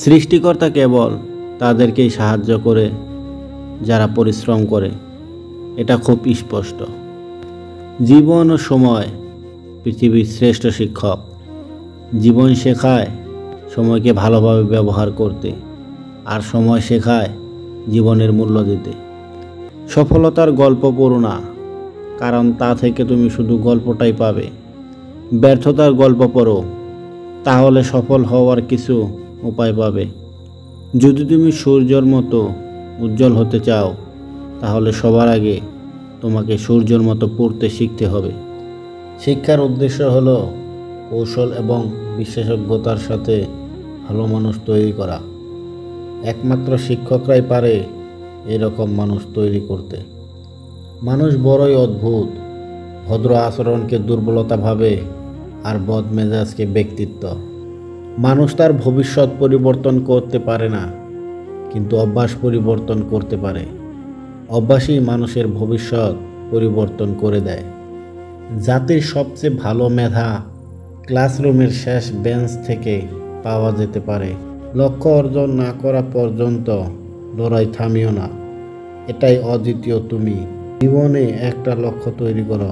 সৃষ্টিকর্তা কেবল তাদেরকেই সাহায্য করে যারা পরিশ্রম করে, এটা খুব স্পষ্ট। জীবন ও সময় পৃথিবীর শ্রেষ্ঠ শিক্ষক। জীবন শেখায় সময়কে ভালোভাবে ব্যবহার করতে, আর সময় শেখায় জীবনের মূল্য দিতে। সফলতার গল্প পড়ো না, কারণ তা থেকে তুমি শুধু গল্পটাই পাবে। ব্যর্থতার গল্প পড়ো, তাহলে সফল হওয়ার কিছু উপায় পাবে। যদি তুমি সূর্যের মতো উজ্জ্বল হতে চাও, তাহলে সবার আগে তোমাকে সূর্যের মতো পড়তে শিখতে হবে। শিক্ষার উদ্দেশ্য হলো কৌশল এবং বিশেষজ্ঞতার সাথে ভালো মানুষ তৈরি করা। একমাত্র শিক্ষকরাই পারে এরকম মানুষ তৈরি করতে। মানুষ বড়ই অদ্ভুত। ভদ্র আচরণকে দুর্বলতা ভাবে, আর বদমেজাজকে ব্যক্তিত্ব। মানুষ তার ভবিষ্যৎ পরিবর্তন করতে পারে না, কিন্তু অভ্যাস পরিবর্তন করতে পারে। অভ্যাসই মানুষের ভবিষ্যৎ পরিবর্তন করে দেয়। জাতির সবচেয়ে ভালো মেধা ক্লাসরুমের শেষ বেঞ্চ থেকে পাওয়া যেতে পারে। লক্ষ্য অর্জন না করা পর্যন্ত লড়াই থামিও না। এটাই অদ্বিতীয় তুমি। জীবনে একটা লক্ষ্য তৈরি করো।